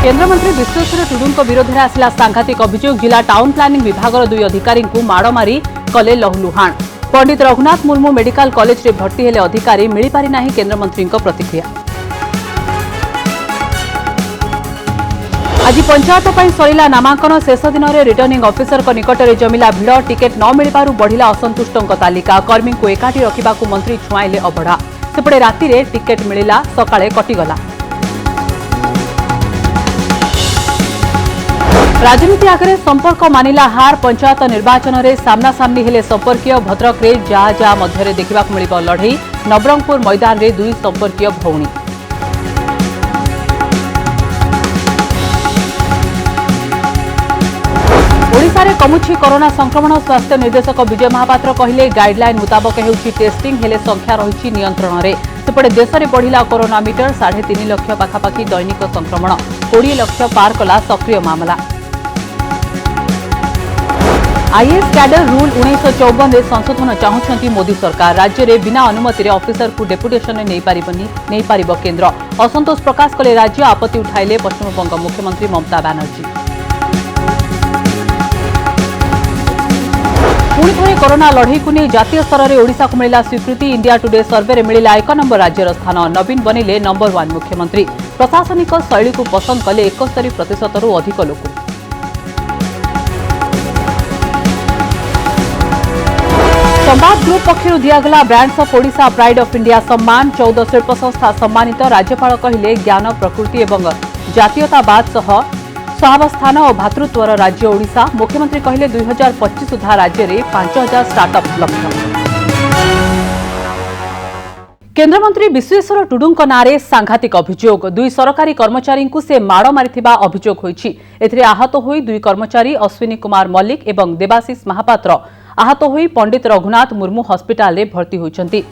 केन्द्रमंत्री विश्वेश्वर टुडू विरोध में आसला सांघातिक अभियोग। जिला टाउन प्लानिंग विभाग दुई अधिकारी माड़ मारी कले लहुलुहाण। पंडित रघुनाथ मुर्मू मेडिकल कॉलेज रे भर्ती हेले अधिकारी मिल पारि नाही केन्द्रमंत्री प्रतिक्रिया। आज पंचायत पर सरिला नामांकन शेष दिन में रिटर्निंग ऑफिसर को निकट में जमिला भिड़। टिकेट न मिलू बढ़िला असंतुष्टों तालिका। कर्मी को एकाठी रखा मंत्री छुआईले अबढ़ा। सेपटे राति रे टिकेट मिलला सकाळे कटिगला। राजनीति आगे संपर्क मानिला हार। पंचायत निर्वाचन में सामना सामनी हेले संपर्कीय। भद्रक रे जा मध्य देखा मिल लड़ई। नवरंगपुर मैदान में दुई संपर्कीय भौणी। ओडिशा रे कमुछि कोरोना संक्रमण। स्वास्थ्य निर्देशक विजय महापात्र कहले गाइडलाइन मुताबक हेउछि टेस्टिंग हेले संख्या रही नियंत्रण रे। सेपटे देश में बढ़िला कोरोना मीटर। 3.5 लाख पाखापाखि दैनिक संक्रमण। 20 लाख पार कला सक्रिय मामला। आईएएस कैडर रूल 1954 में संशोधन चाहूंट मोदी सरकार। राज्य में बिना अनुमति ऑफिसर को डेपुटेशन नहीं पार केन्द्र। असंतोष प्रकाश कले राज्य। आपत्ति उठाइले पश्चिमबंग मुख्यमंत्री ममता बनर्जी। पुणी थे कोरोना लड़ई को नहीं जातीय स्तर में ओडिशा को मिला स्वीकृति। इंडिया टुडे सर्वे में मिला 1 नंबर राज्यर स्थान। नवीन बनिले नंबर 1 मुख्यमंत्री। प्रशासनिक शैली को पसंद कले 71% अधिक लोक। संवाद ग्रुप पक्षर दिगला brands of Odisha pride of India सम्मान। 14 शिल्प संस्था सम्मानित। राज्यपाल कहले ज्ञान प्रकृति एवं जातीयतावाद सहावस्थान और भातृत्वर राज्य ओडिशा। मुख्यमंत्री कहले 2025 सुधा राज्य में 5000 स्टार्टअप लक्ष्य। केन्द्रमंत्री विश्वेश्वर टुडू नारे सांघातिक अभियोग। दुई सरकारी कर्मचारी को से माड़ मारिथिबा अभियोग होईछि। एथिरे आहत होई दुई कर्मचारी अश्विनी कुमार मल्लिक एवं देवाशीष महापात्र आहत होई पंडित रघुनाथ मुर्मू हस्पिटाल रे भर्ती होइछन्ति।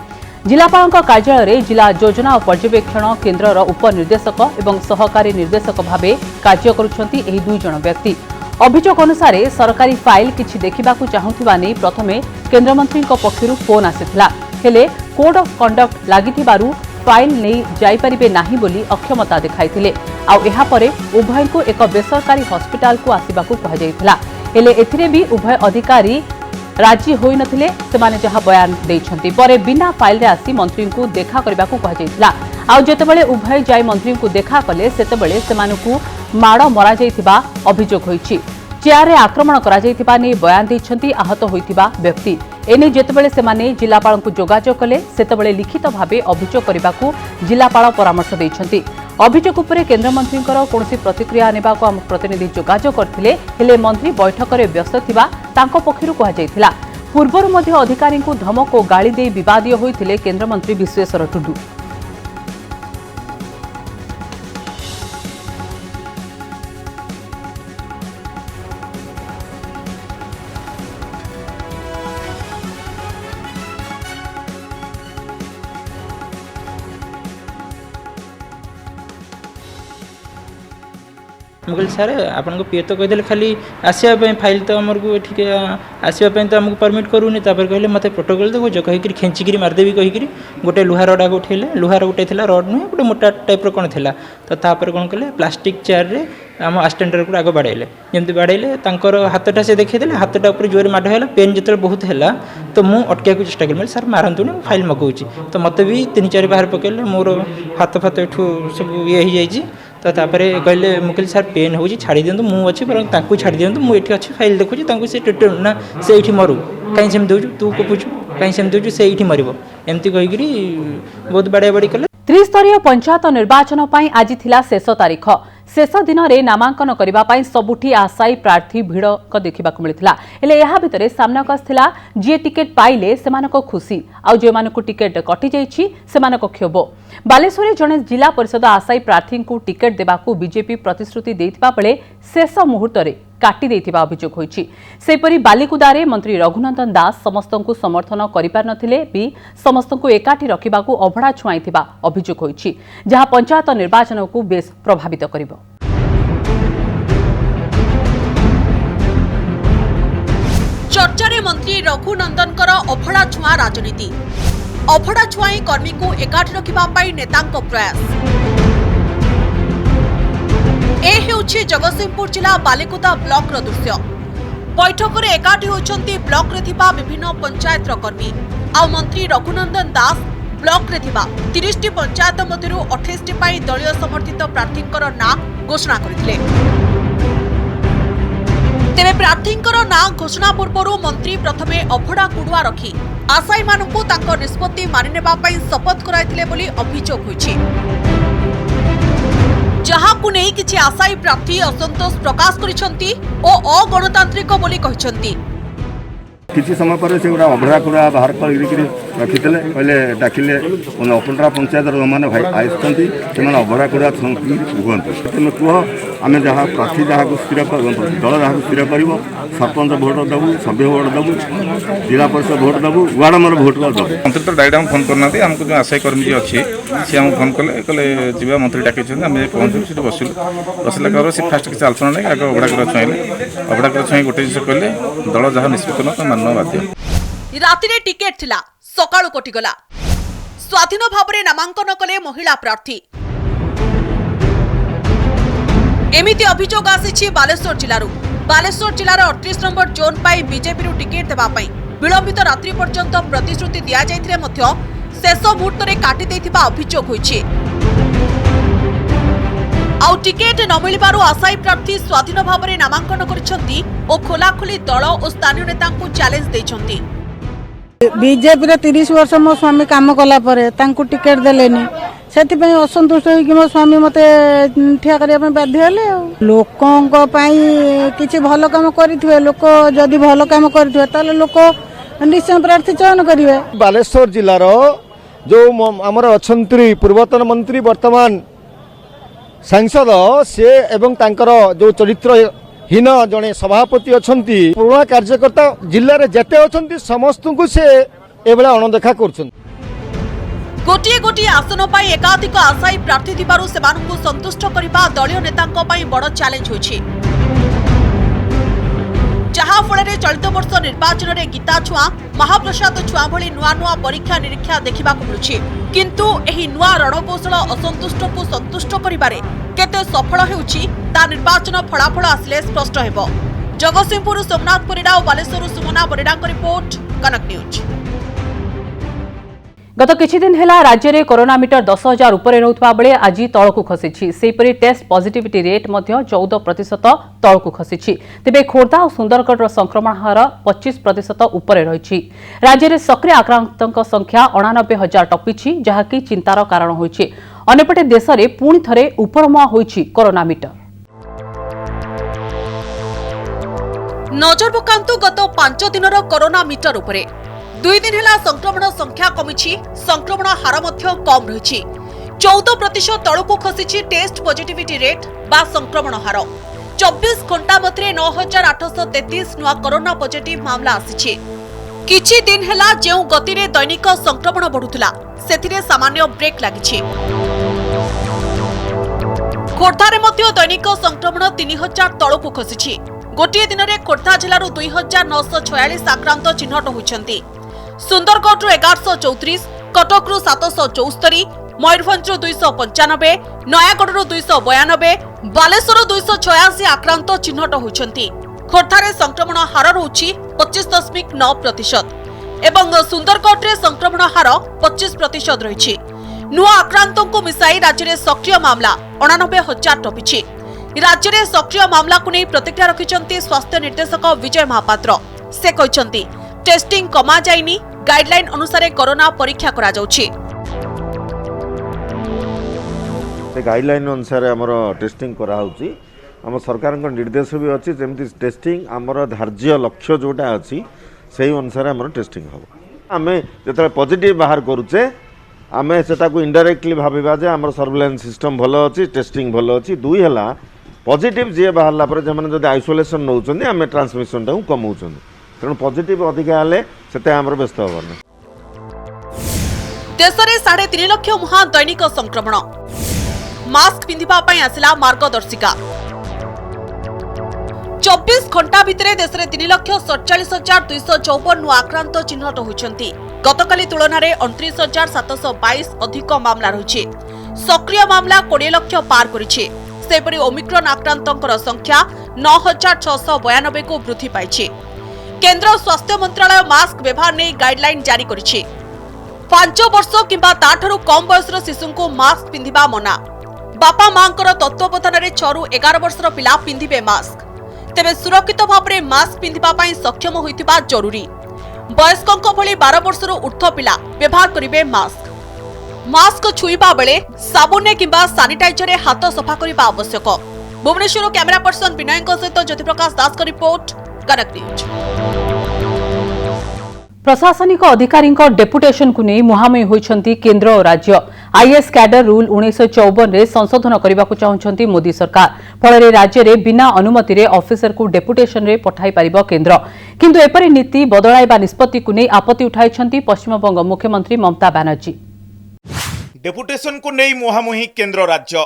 जिलापाल कार्यालय रे जिला योजना और पर्यवेक्षण केन्द्रर उपनिर्देशक एवं सहकारी निर्देशक भावे कार्य करुछन्ति एही दुई जण व्यक्ति। अभियोग अनुसार सरकारी फाइल किछि देखिबाकू चाहुथिबा नै प्रथमे केन्द्रमंत्री पक्षरु फोन आसिथिला। हेले कोड ऑफ कंडक्ट लागिथिबारु फाइल नै जाई परिबे नाही बोली अक्षमता देखाइथिले। आउ एहा परे उभय को एक बेसरकारी हस्पिटाल को आसिबाकू कहा जायथिला। हेले एथिरे भी उभय अधिकारी राजी होई नथिले। सेमाने जहा बयान दैछन्ति परे बिना फाइल रे आसी मंत्री को देखा करबाकू कहा जायथिला। आउ जेतेबेले उभय जाई मंत्री को देखा कले सेतेबेले सेमानकू माड़ मरा जायथिबा अभियोग होईछि। चेयर रे आक्रमण करा जायथिबा नै बयान दैछन्ति आहत होईथिबा व्यक्ति। एने जेतेबेले सेमाने जिलापाल को जोगाजोग कले सेतेबेले लिखित भावे अभियोग करबाकू जिलापाल परामर्श दैछन्ति। अभियोग उपरे केन्द्रमंत्री कौनसी प्रतिक्रिया नेबा को आम प्रतिनिधि जोगाजोग करथिले। हेले मंत्री बैठक में व्यस्त थिबा तांको पक्षरु कहा जायथिला। पूर्वरु मध्य अधिकारी को धमक और गाली दे विवादीय होइथिले केन्द्रमंत्री विश्वेश्वर टुडू। मुझे सर आपन पीए तो कहीदे खाली आसवाई फाइल तो आमको ये आसवाई तो आमको परमिट करूनी। कहले मत प्रोटोकॉल देखो जो कहीकि खेचिकी मारदेवी कहीकि गोटे लुहा रड आगे उठेले। लुहा गोटे रड नुहे गोटे मोटा टाइप कौन था तो तापर कौन कले प्लास्टिक चेयर रे आम आस्टेंडर को आग बाड़े जमी बाड़े हाथटा से देखीदे। हाथटा उपर जोर माड़ है पेन जो बहुत है तो मुझे अटका चेष्टा करी सर मारतुनि फाइल मगाऊँगी तो मत भी 3-4 बाहर पकड़े मोर हाथ फाथ एठू सब ये हो जाइए। तो तापर कहले मुझे सर पेन हो छाड़ी दिंतु मुझे अच्छी पर छाड़ी दिंतु मुझे अच्छी फाइल देखुची ना से ये मरु कहीं सेम दूचु तू कपुचु कहीं सेम दूचु से ये मर एमती कहीकि बहुत बाड़िया बाड़ी कले। त्रिस्तरीय पंचायत निर्वाचन आज थिला शेष तारीख। शेष दिन में नामांकन करने सबुठी आशायी प्रार्थी भिड़ देखा मिलता। हेले यह भितर सामनाक आसला जी टिकेट पाइले सेमानक खुशी आउ जो टिकेट कटि जाइछि सेमानक क्षोभ। बालेश्वर जड़े जिला परिषद आशायी प्रार्थी को टिकेट देबाकू बीजेपी प्रतिश्रुति देथिबा बेले शेष मुहूर्त में काटी देथिबा अभियोग होइछि। सेपरि बालिकुदारे मंत्री रघुनंदन दास समस्त को समर्थन करिपार नथिले भी समस्त को एकाठी रखिबाकू अभड़ा छुआइथिबा अभियोग होइछि जहां पंचायत निर्वाचन को बेस प्रभावित करिबो। चर्चारे मंत्री रघुनंदनकर अभड़ा छुआ राजनीति। अभड़ा छुआई कर्मी को एकाठी रखिबा पाई नेतांक प्रयास। ए हेउछि जगतसिंहपुर जिला बालिकुदा ब्लॉक रो दृश्य। बैठक में एकाठी होइछन्ति ब्लॉक रे थिबा विभिन्न पंचायत रो कर्मी आ मंत्री रघुनंदन दास ब्लॉक रे थिबा 30 टी पंचायत मध्यरु 28 टी पाई दलीय समर्थित प्रार्थींकर नाम घोषणा करथिले। तेरे प्रार्थींकर नाम घोषणा पूर्व मंत्री प्रथमे अभड़ा कुड़ुआ रखी आशायी मानकु तांको निष्पत्ति मानि नेबा पई शपथ कराइथिले बोली अभियोग होइछि। जहाकु नै किछि आशायी प्रार्थी असंतोष प्रकाश करिसंती ओ अगणतांत्रिक बोली कहिसंती। किसी समय पर से गोटा अभड़ा कुड़ा बाहर कर रखी कहले डाकिले अपनरा पंचायत जो मैंने भाई आसती से अभड़ा कुड़ा रुहतु तुम कह आम जहाँ प्रार्थी जहाँ को स्थिर दल जहाँ को स्थिर कर सरपंच भोट देवु सभ्य भोट देवु जिला परिषद भोट देवु वार्ड मेम्बर भोट देवु। मंत्री तो डायरेक्ट फोन करना आमको जो आशायी कर्मी जी अच्छी सी आम फोन कले कले जी मंत्री डाक आम पहुँचू सीट बसिलु बसला कर सी फास्ट किसी आलोचना नहीं आगे अभड़ा कुड़ा छुईले अभड़ा कुड़ा छुई गोटे जिस कहले दल जहाँ निष्पत्ति न मानना बाध्य। रातिरे टिकेट थिला सकाळु कटिगला स्वाधीन भावरे नामांकन कले महिला प्रार्थी एमिति अभियोग आसीछि बालेश्वर जिलार 38 नंबर जोन पाई बीजेपी रु टिकेट देबा पई विलंबित रात्रि पर्यंत प्रतिश्रुति दिया जायथिले मध्य शेष मुहूर्त रे काटी देथिबा अभियोग होइछि। आउ टिकेट न मिलिबारु आशायी प्रार्थी स्वाधीन भावरे नामांकन करिसंती ओ खोलाखोली दल और स्थानीय नेतांकु चैलेंज दैछंती। बीजेपी रे 30 वर्ष मो स्वामी काम कला परे तांकु टिकेट देलेनी सेतिपई असंतुष्ट होई कि मो स्वामी मते ठिया करिया पे बाध्य हेले। लोकंक पई किछि भलो काम करिथवे लोक जदि भलो काम करिथवे ताले लोक निश्चय प्रार्थी चयन करिवे। बालेश्वर जिल्लार जो हमर अछंत्री पूर्वतन मंत्री वर्तमान सांसद से एवं तांकर जो चरित्रहीन जड़े सभापति अछंती पुराना कार्यकर्ता जिले में जेते अछंती समस्त को से एबेला अणदेखा करछन। गोटिए गोटिए आसन पाई एकाधिक आशायी प्रार्थी थिबारु सेमानकु संतुष्ट करिबा दलीय नेतांको पाई बड़ चैलेंज होइछि। जहा फଳରେ चलित वर्ष निर्वाचन रे गीता छुआ महाप्रसाद छुआ भली नुआ नुआ परीक्षा निरीक्षा देखिबाकु मिलुछि किंतु एही नुआ रणकौशल असंतुष्ट को संतुष्ट करिबारे केते सफल हेउछि ता निर्वाचन फलाफल आसले स्पष्ट हेबो। जगतसिंहपुर सोमनाथ परिडा और बालेश्वर सुमना परिडा रिपोर्ट कनक न्यूज। गत किछि दिन हेला राज्य में कोरोना मीटर 10,000 उपरे रहुतबा बेले आज तळकु खसिछि। सेहीपरि टेस्ट पॉजिटिविटी रेट मध्य 14% तळकु खसिछि। तेबे खोर्धा और सुंदरगढ़ संक्रमण हार 25% उपरे रहिछि। राज्य में सक्रिय आक्रांतक संख्या 89,000 टपिछि जहाकि चिंतार कारण होइछि। अन्यपटे देश में पुणी थरे उपरमुआ होइछि कोरोना मीटर। नजर पकांतु गत 5 दिनर कोरोना मीटर उपरे 2 दिन हेला संक्रमण संख्या कमिछि संक्रमण हार मध्य कम रहिछि। 14% तळकु खसिछि टेस्ट पॉजिटिविटी रेट बा संक्रमण हार। 24 घंटा मध्य 9,833 नुआ कोरोना पॉजिटिव मामला आसिछि। किछि दिन हेला जेउ गति रे दैनिक संक्रमण बढ़ुतला सेथिरे सामान्य ब्रेक लागिछि। खोर्धारे मध्य दैनिक संक्रमण 3,000 तळकु खसिछि। गोटिए दिन में खोर्धा जिलूर 2,946 आक्रांत चिन्हट होइछन्ति। सुंदरगढ़ 1134, कटक 774, मयूरभंज 295, नयागढ़ 292, बालेश्वर 286 आक्रांत चिन्हट होइछन्ति। खोर्धारे संक्रमण हार रहुछि 25.9% एवं सुंदरगढ़ संक्रमण हार 25% रहिछि। नुआ आक्रांतों मिसाई राज्य में सक्रिय मामला 89,000 टपिछि। राज्य में सक्रिय मामला को नहीं प्रतिक्रिया रखिछन्ति स्वास्थ्य निर्देशक विजय महापात्र। से कहिछन्ति टेस्टिंग कमा जाइनी गाइडलाइन अनुसार कोरोना परीक्षा करा जाउछि। गाइडलाइन अनुसार आमर टेस्टिंग करा होउछि। आम सरकार निर्देश भी अच्छी जमी टेस्टिंग आमर धार्य लक्ष्य जोटा अच्छी से अनुसार आमर टेस्टिंग हम आम जो पॉजिटिव बाहर करुचे आम से इनडायरेक्टली भाविबा जे आमर सर्वेलेंस सिस्टम भल अच्छी टेस्टिंग भल अच्छी। 2 है पॉजिटिव जी बाहर पर जो आइसोलेशन नौ आम ट्रांसमिशन टाइम कमाऊँ तेणु पॉजिटिव अधिका हेले से आमर व्यस्त हबन। देश में 3.5 लाख मुहा दैनिक संक्रमण मास्क पिंधिबा पई आसिला मार्गदर्शिका। 24 घंटा भितर देश में 3,47,254 नुआ आक्रांत चिन्हट होइछन्ति। गतकाली तुलन में 29,722 अधिक मामला रही। सक्रिय मामला 20 लाख पार करिछि। सेपरि ओमिक्रॉन आक्रांतंकर संख्या 9692 को वृद्धि पाइछि। केंद्र स्वास्थ्य मंत्रालय मास्क व्यवहार ने गाइडलाइन जारी करिछि। 5 वर्ष किंबा ताठारु कम बयसर शिशु को मास्क पिंधिबा मना। बापा मांकर तत्वावधान 6 ରୁ 11 वर्षर पिला पिंधिबे मास्क। तेबे सुरक्षित भावरे मास्क पिंधिबा पई सक्षम होइतिबा जरूरी। वयस्कों भली 12 वर्षर ऊर्ध्व पिला व्यवहार करिवे मास्क। मास्क छुईबा बेले साबुने किंबा सानिटाइजर हाथ सफा करने आवश्यक। भुवनेश्वर कैमरा पर्सन विनय सहित ज्योतिप्रकाश दास का रिपोर्ट, कनक न्यूज। प्रशासनिक अधिकारी डेपुटेशन को नहीं मुहांमुही होइछंती केंद्र और राज्य। आईएएस कैडर रूल 1954 रे संशोधन करने को चाहते मोदी सरकार। फल राज्य रे बिना अनुमति रे ऑफिसर को डेपुटेशन रे पठाई पारिबो केंद्र। किंतु एपरि नीति बदलाइबा निष्पत्ति को नहीं आपत्ति उठाइछंती पश्चिमबंग मुख्यमंत्री ममता बनर्जी। डेपुटेशन को नहीं मुहांमुही केंद्र राज्य।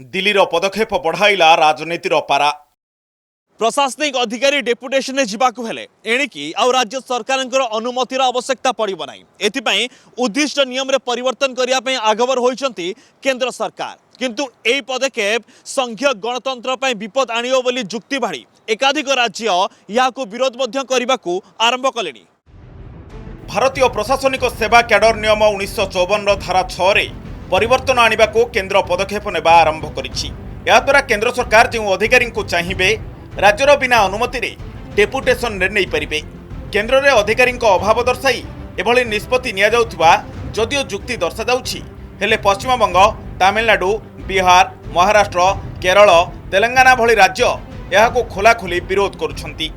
दिल्लीर पदक्षेप बढ़ाइला राजनीतिर पारा। प्रशासनिक अधिकारी डेपुटेशन में जावाक हेले एणिकी आउ राज्य सरकार अनुमतिर आवश्यकता पड़ो ना। एथिपाई उद्दिष्ट नियम रे परिवर्तन करने आगभर होइछंती केंद्र सरकार। किंतु एई पदक्षेप संघीय गणतंत्र पई विपद आनियो बोली जुक्ति भाड़ी एकाधिक राज्य याकू विरोध मध्य करबाकू आरंभ कलेनी। भारतीय प्रशासनिक सेवा कैडर नियम 1954 धारा 6 रे परिवर्तन आनिबा को केंद्र पदक्षेप नेबा आरंभ करिछि। या द्वारा केंद्र सरकार जो अधिकारी को चाहिए राज्यर बिना अनुमति रे डेपुटेशन नहीं पारिबे। केंद्र रे अधिकारी अभाव दर्शाई एभली निष्पत्ति निया जाउथबा जदियो जुक्ति दर्शा जाउछि, हेले पश्चिमबंग, तमिलनाडु, बिहार, महाराष्ट्र, केरल, तेलंगाना भली राज्य यहाको खोलाखोली विरोध करुछंती।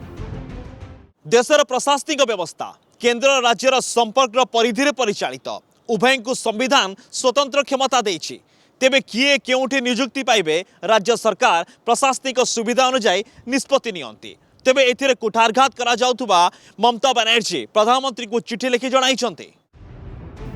देशर प्रशासनिक व्यवस्था केंद्र राज्यर संपर्क परिधि परिचालित। उभय को संविधान स्वतंत्र क्षमता देछि। तेबे किए केउठी नियुक्ति पाइबे राज्य सरकार प्रशासनिक सुविधा अनुसार निष्पत्ति नियंती। तेबे एथिरे कुठारघात करा जाउथबा ममता बनर्जी प्रधानमंत्री को चिठी लिखि जणाइछंती।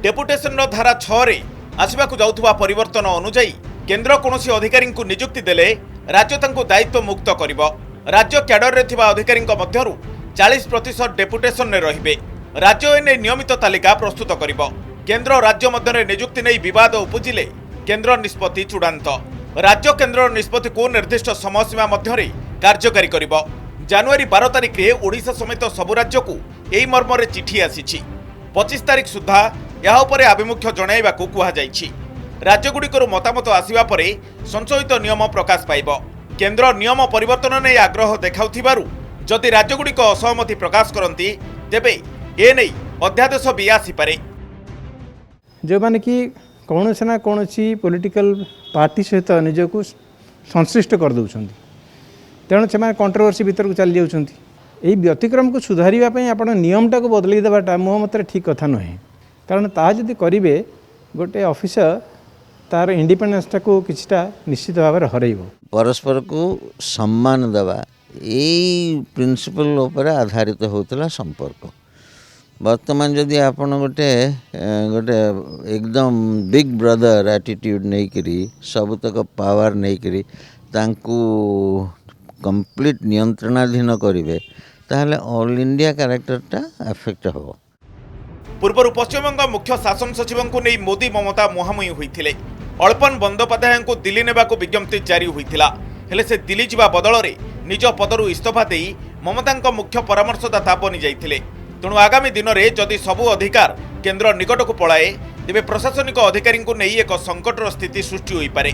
डेपुटेशन धारा 6 रे आसबाकू जाउथबा परिवर्तन अनुसार केंद्र कोनोसी अधिकारी को नियुक्ति देले राज्य तांको दायित्व मुक्त करिवो। राज्य कैडर रे थिबा अधिकारी मध्यरु 40% डेपुटेशन ने रहिबे। राज्य एने नियमित तालिका प्रस्तुत करिवो। केंद्र और राज्य मध्य नियुक्ति नहीं विवाद उपजिले केंद्र निष्पत्ति चूड़ांत। राज्य केंद्र निष्पत्ति को निर्दिष्ट समय सीमा मध्य कार्यकारी करिवो। जनवरी 12 तारिख रे ओडिशा समेत सबु राज्य को एई मर्म रे चिठी आसीछि। 25 तारिख सुधा या उपरे आभिमुख्य जणाइबाकू कुहा जाइछि। राज्यगुड़िकर मतामत आसिबा परे संशोधित नियम प्रकाश पाइबो। केंद्र नियम परिवर्तन ने आग्रह देखाउथिबारु जदि राज्यगुड़िक असहमति प्रकाश करती तेबे ए नहीं अध्यादेश भी आसीपारे। जो माने कि कौन से ना कौन सी पॉलिटिकल पार्टी सहित निजक संश्लिष्ट कर दौरान तेणु से कंट्रोवर्सी भीतर को चली जाऊँच। यही व्यतिक्रम को सुधारे आप नियमटा को बदल देवाटा मो मत ठीक कथा नुहे। कारण ता जदि करेंगे गोटे ऑफिसर तार इंडिपेंडेंसटा को किछटा निश्चित भाव में हरइब। परस्पर को सम्मान देवा यही प्रिंसिपल उपर आधारित होता संपर्क। वर्तमान जदि आपण गोटे गोटे एकदम बिग ब्रदर एटीट्यूड नहीं करी सबतक पावर नहीं करी तांकू कंप्लीट नियंत्रणाधीन करेंगे ताहले ऑल इंडिया कैरेक्टरटा अफेक्ट हो। पूर्व पश्चिमबंग मुख्य शासन सचिव को नहीं मोदी ममता मुहांमुही होइथिले। अल्पन बंदोपाध्याय को दिल्ली नेबाको विज्ञप्ति जारी होइथिला। हेले से दिल्ली जिबा बदल रे निज पदरु इस्तीफा देई ममता मुख्य परामर्शदाता बनी जाइथिले। तेणु आगामी दिन में जदि सबु अधिकार केंद्र निकट को पलाए तेबे प्रशासनिक अधिकारी को नहीं एक संकटर स्थिति सृष्टि होई पारे।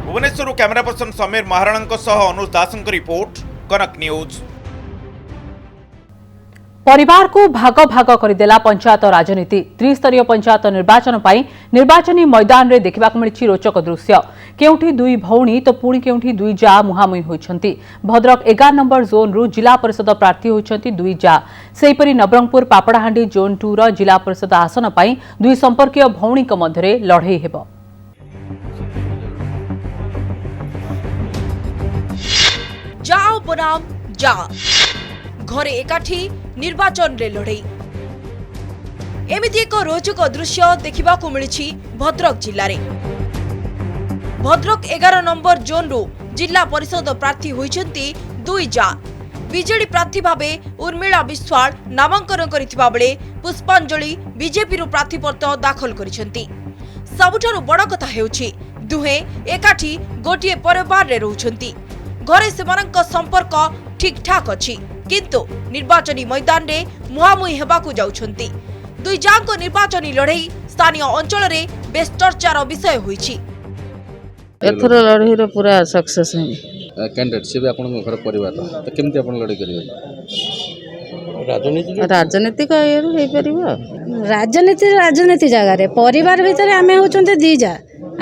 भुवनेश्वर कैमरा पर्सन समीर महाराणा सह अनुज दासଙ୍କ रिपोर्ट, कनक न्यूज। परिवार को भाग भाग करदेला पंचायत राजनीति। त्रिस्तरीय पंचायत निर्वाचन पाई निर्वाचनी मैदान रे देखा मिली रोचक दृश्य। केउठी दुई भौणी तो पुणी केउठी दुई जा मुहांमुही होइछंती। भद्रक 11 नंबर जोन रु जिला परिषद प्रार्थी होइछंती दुई जा। सेहीपरि नवरंगपुर पापड़ाहांडी जोन 2 रो जिला परिषद आसन पाई दुई संपर्कीय भौणी मध्य लड़ई हेबो। जाओ बनाम जा घरे एकाठी निर्वाचन रे लड़ई। एमिति एक रोचक दृश्य देखा मिली भद्रक जिले में। भद्रक 11 नंबर जोन रु जिला परिषद प्रार्थी होइछंती दुई जा। बीजेडी प्रार्थी भावे उर्मिला विश्वाल नामांकन करिथिबा बेले पुष्पांजलि बीजेपी रु प्रार्थीपत्र दाखल करिसेंती। सबुठारु बड़ कथा हेउछि दुहे एकाठी गोटिए परिवार रे रहउछंती घरे सेमानक संपर्क ठीक ठाक अछि किंतु निर्वाचनी मैदान रे मुहामुही हेबाकू जाउछंती दुई जांको निर्वाचनी लड़ाई स्थानीय अंचल रे बेस चर्चार विषय होइछि। एथर लड़ाई रो पूरा सक्सेस है कैंडिडेट से भी आपन घर परिवार तो केमती आपन लड़ाई करिवे राजनीतिक हे परिबा राजनीति जगह रे परिवार भितर आमे होचंते दीजा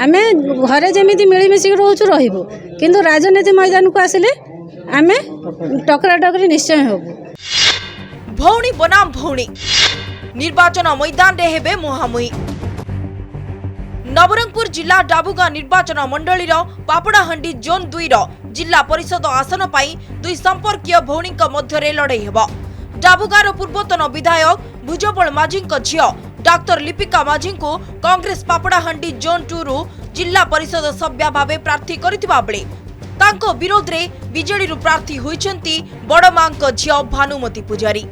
आमे घरे जेमिति मिली मिसी रहउछु रहिबो किंतु राजनीति मैदान को आसिले आमे टकरा टकरी निश्चय होबो भौणी बनाम भौणी निर्वाचन मैदान रे हेबे मुहामुही। नवरंगपुर जिला डाबुगा निर्वाचन मंडलीर पापड़ाहांडी जोन 2 रो जिला परिषद आसन पाई दुई संपर्कीय भौणीक मध्यरे लड़ाई हेबो। डाबुगार पूर्वतन विधायक भुजबल माझीक झियो डाक्टर लिपिका माझी को कांग्रेस पापड़ाहांडी जोन 2 रु जिला परिषद सभ्य भावे प्रार्थी करथिबा बेले तांको विरोध रे बीजेडी रु प्रार्थी होइछंती बड़मांक झियो भानुमती पुजारी।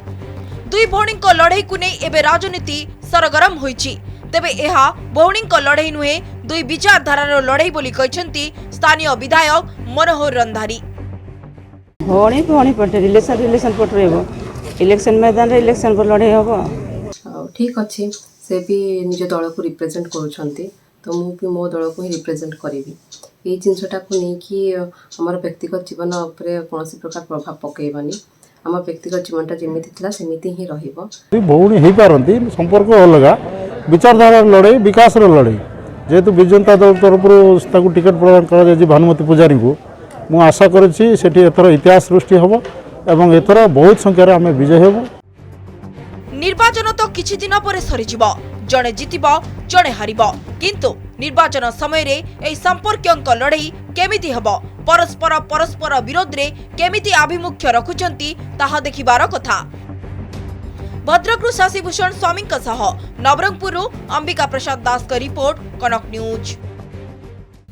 दुई भौणीक लड़ाई को नै एबे राजनीति सरगरम होइछि तेबे एहा भौणीक लड़ाई नुहे दुई विचारधारार लड़ाई बोली कहछंती स्थानीय विधायक मनोहर रंधारी। भौणी भौणी पटे रिलेशन पट रहबो इलेक्शन मैदान रे इलेक्शन पर लड़ाई होबो ठीक अछि से भी निज दल को रिप्रेजेंट करूछंती तो मु भी मो दल को ही रिप्रेजेंट करिवि ए जिनसटा को नै कि हमर व्यक्तिगत जीवन उपरे कोनोसी प्रकार प्रभाव पकेइबानी हमर व्यक्तिगत जीवनटा जेमिति थिला सेमिति ही रहिबो। भौणी हेई पारंती संपर्क अलगा विचारधारा लड़ाई विकास लड़ाई जेहेतु विजु जनता दल तरफ ताकू टिकट प्रदान कर भानुमती पुजारी को मु आशा करेछि सेठी एथर इतिहास सृष्टि होबो एवं एथर बहुत संख्यार आमे विजय हेबो। निर्वाचन तो किछि दिन पर सरीजिबो जणे जितिबो जणे हारिबो किंतु निर्वाचन समय रे एई संपर्कयंक लड़ाई केमिति हेबो परस्पर विरोध रे केमिति आभिमुख्य रखुचंती ताहा देखिबार कथा। भद्रकरू शशिभूषण स्वामी सह नवरंगपुर अंबिका प्रसाद दास का रिपोर्ट कनक न्यूज।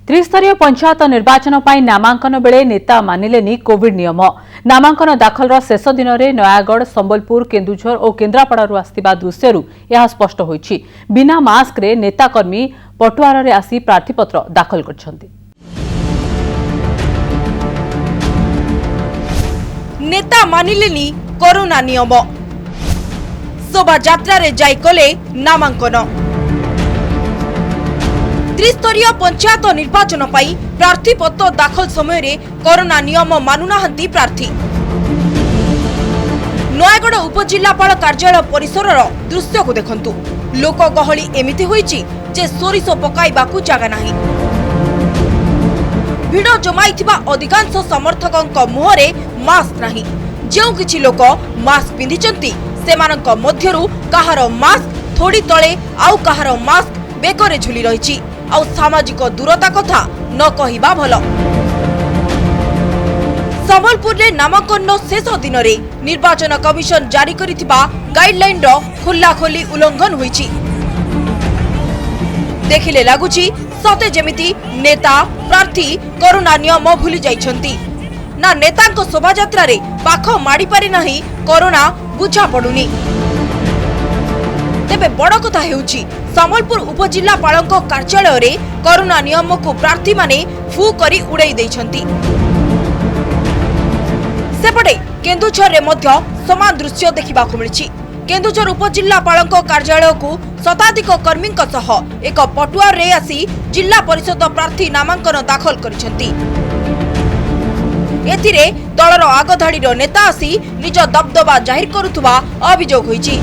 त्रिस्तरीय पंचायत निर्वाचन पाई नामांकन बेले नेता मानिलेनी कोविड नियम नामांकन दाखलर शेष दिन में नयागढ़ संबलपुर केन्दुझर और केन्द्रापड़ारू आसथिबा दृश्यरू यह स्पष्ट होइछि। बिना मास्क रे नेताकर्मी पटुआर रे आसी प्रार्थीपत्र दाखल करछन्ति। नेता मानिलेनी कोरोना नियम शोभा यात्रा रे जाई कले नामांकन त्रिस्तरीय पंचायत निर्वाचन पाई प्रार्थीपत्र दाखल समय रे कोरोना नियम मानुनाहंती प्रार्थी। नयागढ़ उपजिल्लापाल कार्यालय परिसर दृश्य को देखंतु लोक गहली एमिति होईची जे सोरिष पकाइबाकू जागा नाही। भिड़ जमाइथिबा अधिकांश समर्थकंक मुहरे मास्क नाही जेउ किछि लोक मास्क पिंधिचंती सेमानंक मध्यरु काहार मास्क थोड़ी तळे आउ काहार मास्क बेकरे झुली रहिछि आउ सामाजिक दूरता कथा न कहिबा भल। संबलपुर रे नामांकन शेष दिन रे निर्वाचन कमिशन जारी करिथिबा गाइडलाइन रो खुल्लाखोली उल्लंघन होईछि। देखिले लागुछि सते जेमिति नेता प्रार्थी कोरोना नियम भूली जाइछंती ना नेतांक शोभा यात्रा रे पाख माडी पारि नाही कोरोना बुझा पडुनी। तेबे बड़ कथा हेउछि संबलपुर उपजिल्लापालक कार्यालय रे कोरोना नियम को प्रार्थी माने फू करी उड़ाई दैछंती। सेपटे केन्दुझर रे मध्य समान दृश्य देखिबाकू मिलिछि। केन्दुझर उपजिल्लापालक कार्यालय को शताधिक कर्मीक सह एक पटुआर रे आसी जिला परिषद प्रार्थी नामांकन दाखल करिसेंती। एथिरे दलर आगधाड़ीर नेता आसी निज दबदबा जाहिर करुथुबा अभियोग होईछि।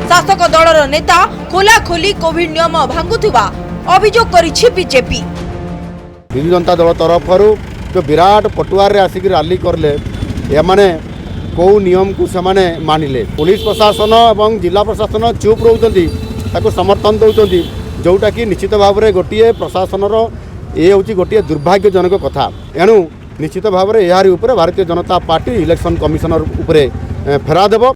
शासक दलर नेता खोलाखोली कोविड नियम भांगुथुबा अभियोग करिछि बीजेपी। बिजु जनता दल तरफरु जो विराट पटुआर रे आसिक रैली करले एमाने को नियम को सेमाने मानिले पुलिस प्रशासन एवं जिला प्रशासन चुप रहउतंती ताको समर्थन दउतंती जोटा कि निश्चित भाव रे गोटिए प्रशासन रो ए होची गोटिए दुर्भाग्यजनक कथा। एणु निश्चित भाव रे यारी ऊपर Bharatiya Janata party election commissioner ऊपर फेरा देबो।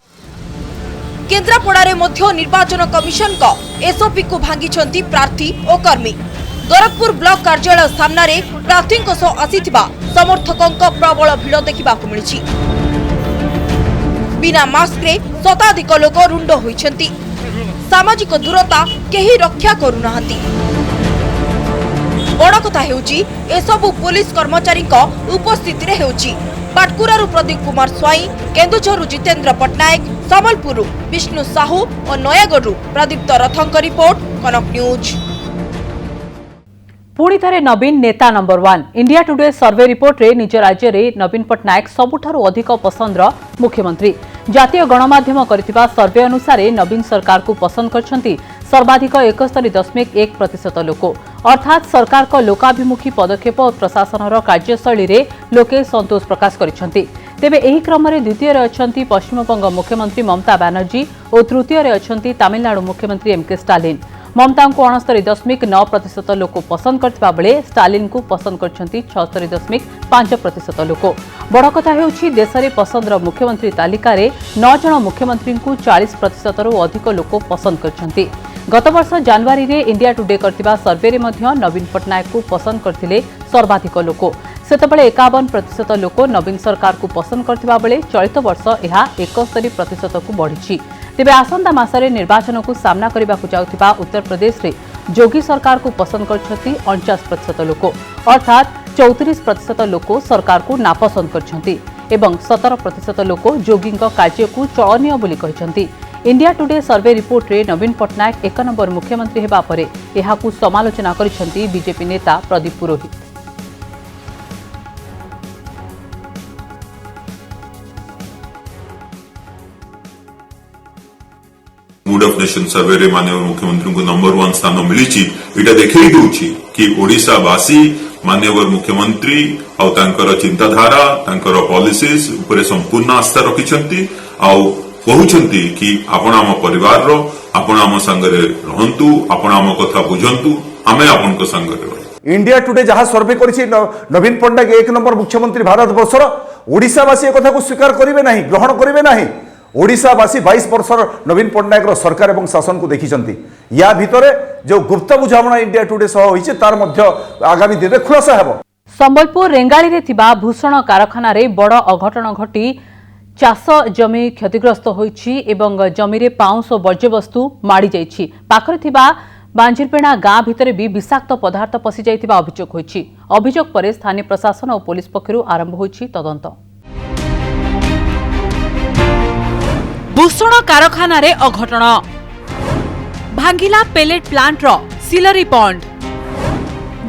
केन्द्रापड़ारे मध्य निर्वाचन कमिशन का एसओपी को भांगी प्रार्थी और कर्मी। गोरखपुर ब्लॉक कार्यालय सामने प्रार्थी आसीथिबा समर्थकों प्रबल भिड़ देखिबाकू मिलिछि। बिना मास्क रे शताधिक लोक रुंड होइछंती। सामाजिक दूरता केही रक्षा करूनाहांती। बड़ कथा हेउची एसबु पुलिस कर्मचारी उपस्थिति रे हेउची। पाटकुरारू प्रदीप कुमार स्वाई, केन्दुझरु जितेन्द्र पट्टनायक, संबलपुरु विष्णु साहू और नयागढ़ प्रदीप्त रथंक रिपोर्ट, कनक न्यूज। पुणी थे नवीन नेता number 1 India today survey report रे निज राज्य में नवीन पट्टनायक सबुठारु अधिक पसंदर मुख्यमंत्री। जातीय गणमाध्यम करथिबा सर्वे अनुसार नवीन सरकार को पसंद करछंती सर्वाधिक 71.1% लोक। अर्थात सरकार को लोकाभिमुखी पदक्षेप और प्रशासन कार्यशैली रे लोके संतोष प्रकाश करिसंती। तेबे एही क्रम रे द्वितीय रे अछंती पश्चिमबंग मुख्यमंत्री ममता बनर्जी और तृतीय रे अछंती तमिलनाडु मुख्यमंत्री एम के स्टालिन। ममता को 69.9% लोक पसंद करथिबा बेले स्टालिन को पसंद करछंती 76.5% लोक। बड़ कथा हेउछि देश में पसंदर मुख्यमंत्री तालिका रे 9 जन मुख्यमंत्री को 40% रु अधिक लोक पसंद करछंती। गत वर्ष जनवरी रे इंडिया टुडे करथिबा सर्वे रे मध्य नवीन पट्टनायक को पसंद करथिले सर्वाधिक लोक। सेतबेले 51% लोक नवीन सरकार को पसंद करथिबा बेले चलित वर्ष यह 71% को बढ़िछि। तेबे आसंता मासरे निर्वाचन को सामना करने को जाउथिबा उत्तर प्रदेश रे जोगी सरकार को पसंद करछंती 49% लोक। अर्थात 34% लोक सरकार को नापसंद करछंती एवं 17% लोक जोगी कार्य को चलनीय बोली कहिसंती। इंडिया टुडे सर्वे रिपोर्ट रे नवीन पट्टनायक 1 नंबर मुख्यमंत्री हेबा परे एहाकू समालोचना करिसंती बीजेपी नेता प्रदीप पुरोहित। मूड ऑफ नेशन सर्वे रे माननीय मुख्यमंत्री को नंबर 1 स्थान मिली। इटा देखई दूची कि ओडिशा वासी माननीय मुख्यमंत्री आउ तांकर चिंताधारा तांकर पॉलिसीज ऊपर संपूर्ण आस्था रखिछंती आउ कहउछंती कि आपण आम परिवार रो आपण आम संगरे रहंतु आपण आम कथा बुझंतु आमे आपण को संगरे रह। इंडिया टुडे जहां सर्वे करिछि नवीन पट्टनायक 1 नंबर मुख्यमंत्री भारत वर्षर ओडिशावासी एक कथा को स्वीकार करिवे नाही, ग्रहण करिवे नाही। ओडिशावासी 22 वर्षर नवीन पट्टनायक सरकार एवं शासन को देखिछंती। या भितरे जो गुप्त बुझामणा इंडिया टुडे सह होइछि तार मध्य आगामी दिन में खुलासा हेबो। संबलपुर रेंगाली रे थिबा भूषण कारखाना रे बड़ अघटन घटी चाष जमी क्षतिग्रस्त होइछि एवं जमी रे पाउंस वर्ज्यवस्तु माड़ी जाइछि। पाखरे थिबा बांजिरपेणा गाँ भितरे भी विषाक्त पदार्थ पशि जाइथिबा अभियोग होइछि। अभियोग परे स्थानीय प्रशासन और पुलिस पक्षरु आरंभ होइछि तदंत। भूषण कारखाना रे अघटन भांगिला पेलेट प्लांट रो सिलरी पॉन्ड।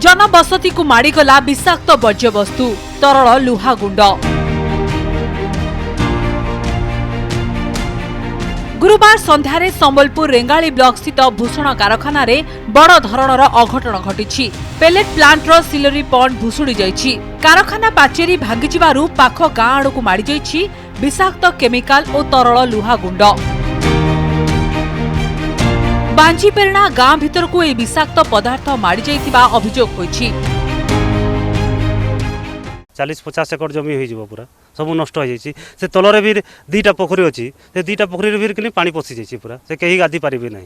जनबसती को माड़ीगला विषाक्त वर्ज्यवस्तु तरल लुहा गुंड। गुरुवार संध्यारे संबलपुर रेंगाली ब्लॉक स्थित भूषण कारखाना रे बड़ धरणर अघटन घटिछि। पेलेट प्लांट रो सिलरी पॉन्ड भुसुड़ी जाइछि। कारखाना पाचेरी भांगी जिबारु पाख गाँ आड़कु माड़ी जाइछि विषाक्त केमिकाल और तरल लुहा गुंड। बांजीपेरणा गाँ भितर को ए विषाक्त पदार्थ माड़ी जाइथिबा अभियोग होइछि। 40-50 एकड़ जमी हो पूरा सब नष्ट हो जाइए। से तलरे भी 2टा पोखरी अच्छी से 2टा पोखरी भी कि पानी पशि जाइए पूरा से कहीं गाधी पारे ना।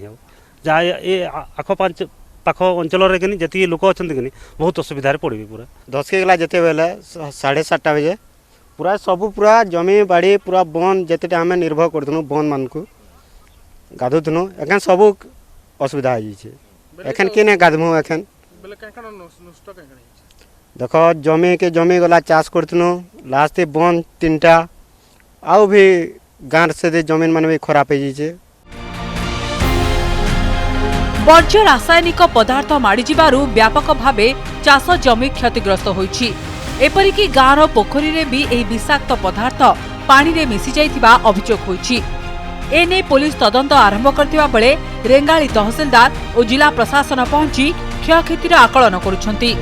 जहाँ ये आख पाख अंचल जी लोक अच्छा कि बहुत असुविधा पड़े पूरा। 10 के गला जिते बेले 7:30 बजे पूरा सब पूरा जमी बाड़ी पूरा बन जिते आम निर्भर करूँ बन मान को गाधुनु एखन सब असुविधा हो जाइए। एखन किए गाधमु एखन देख जमी गला चाष करूँ लास्ट बन 3टा आउ भी गाँव से जमीन मान भी खराब हो जाइए। वर्ज्य रासायनिक पदार्थ माड़ी जिबारु व्यापक भावे चाष जमी क्षतिग्रस्त होइछि। एपरिकी गाँवर पोखरी रे भी एही विषाक्त पदार्थ पानी रे मिसी जाइथिबा अभियोग होइछि। एने पुलिस तदंत आरंभ करथिबा बेले रेंगाली तहसीलदार और जिला प्रशासन पहुंची क्षयक्षतिर आकलन करुछंती।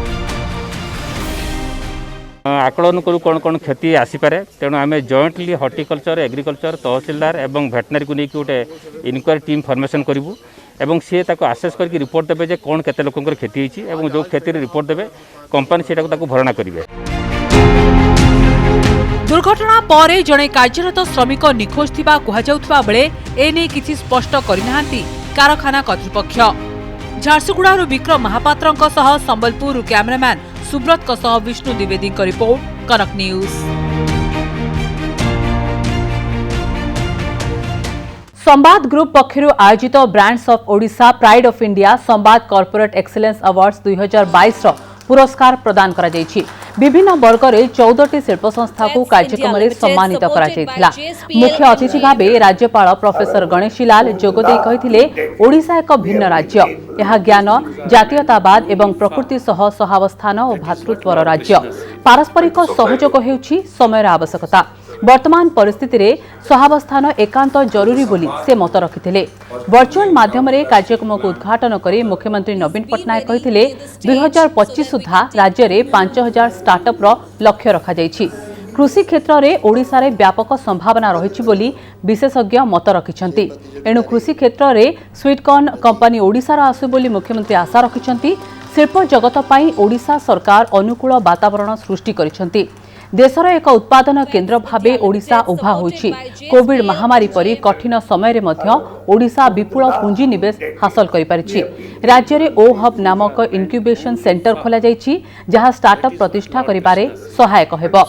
आकलन करू कौन कौन क्षति आसीपे तेणु आम जॉइंटली हॉर्टिकल्चर एग्रीकल्चर तहसीलदार एवं भेटनारी को लेकिन गोटे इनक्वारी टीम फॉर्मेशन करूँ एवं सी आसेस करके रिपोर्ट देवे जे कौन केते लोकंकर क्षति होइछि एवं जो क्षति रिपोर्ट देवे कंपनी सेटा को भरणा करिवे। दुर्घटना पर जड़े कार्यरत श्रमिक निखोज थिबा कुहाजाउथबा बेले एने किछि स्पष्ट करिनाहांती कारखाना कर्तृपक्ष। झारसुगुड़ारू विक्रम महापात्रंक सह संबलपुर कैमरामैन सुब्रत सह विष्णु द्विवेदी रिपोर्ट कनक न्यूज। संवाद ग्रुप पक्षरु आयोजित brands of Odisha pride of India संवाद कॉर्पोरेट एक्सीलेंस अवार्ड्स 2022 पुरस्कार प्रदान करा जायछि। विभिन्न वर्ग रे 14टी शिल्प संस्था को कार्यक्रम रे सम्मानित करा जायथिला। मुख्य अतिथि भाबे राज्यपाल प्रोफेसर गणेशी लाल जोगदेई कहिथिले ओडिशा एक भिन्न राज्य। यह ज्ञान जातीयतावाद एवं प्रकृति सह सहावस्थान और भातृत्वर राज्य। पारस्परिक सहयोग हेउछि समयर आवश्यकता। वर्तमान परिस्थिति रे सहावस्थान एकांत जरूरी बोली से मत रखिथिले। वर्चुअल माध्यम रे कार्यक्रम को उद्घाटन करी मुख्यमंत्री नवीन पटनायक कहिथिले 2025 सुधा राज्य रे 5000 स्टार्टअप रो लक्ष्य रखा जायछि। कृषि क्षेत्र में ओडिशा रे व्यापक संभावना रहिछि बोली विशेषज्ञ मत रखिछंती। एणु कृषि क्षेत्र में स्वीटकॉर्न कंपनी ओडिशा रा आसु बोली मुख्यमंत्री आशा रखिछंती। शिल्प जगत पई ओडिशा सरकार अनुकूल वातावरण सृष्टि करिछंती। देशर एक उत्पादन केन्द्र भावे ओडिशा उभा होइछि। कोविड महामारी परी कठिन समय रे मध्य ओडिशा विपुल पुंजी निवेश हासिल करि पारिछि। राज्य रे ओ हब नामक इनक्यूबेशन सेंटर खोला जाइछि जहां स्टार्टअप प्रतिष्ठा करिबारे सहायक हेबो।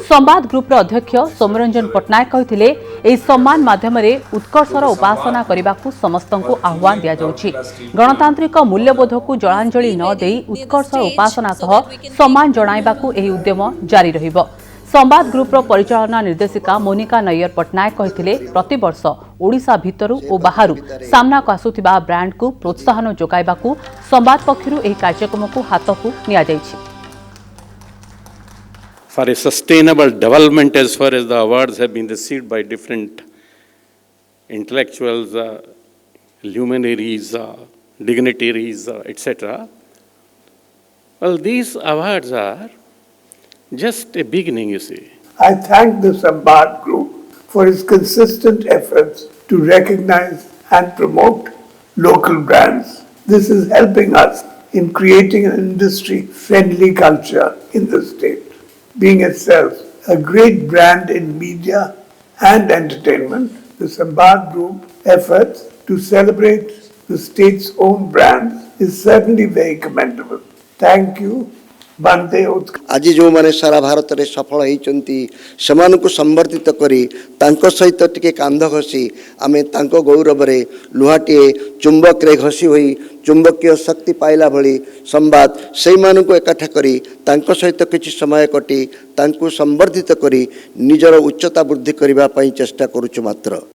संवाद ग्रुप अध्यक्ष सोमरंजन पटनायक कहिथिले एही सम्मान माध्यम रे उत्कर्षर उपासना करिबाकू समस्तंकु आह्वान दिया जाउछि। गणतांत्रिक मूल्यबोधकू जलांजलि न देई उत्कर्षर उपासना सह सम्मान जणाइबाकू एही उद्यम जारी रहिबो। संवाद ग्रुप परिचालना निर्देशिका मोनिका नैयर पटनायक कहिथिले प्रतिवर्ष ओडिशा भितरु और बाहरु सामना को आसुथिबा ब्रांड को प्रोत्साहन जोगाइबाकू संवाद पक्षरु एही कार्यक्रम को हाथकू निया जाइछि। For a sustainable development, as far as the awards have been received by different intellectuals, luminaries, dignitaries, etc. Well, these awards are just a beginning, you see. I thank the Samvad Group for its consistent efforts to recognize and promote local brands. This is helping us in creating an industry-friendly culture in the state. Being itself a great brand in media and entertainment, the Samvad Group efforts to celebrate the state's own brands is certainly very commendable. Thank you. आज जो माने सारा भारत रे सफल होइचंती समानकु संवर्धित करी तांको सहित टिके कांध घसी आमे तांको गौरव रे लुहाटी चुंबक रे घसी होई चुंबकीय शक्ति पाइला भली संवाद सेई मानकु एकठा करी तांको सहित किछि समय कटी तांको संवर्धित करी निजर उच्चता वृद्धि करिबा पई चेष्टा करूछु मात्र।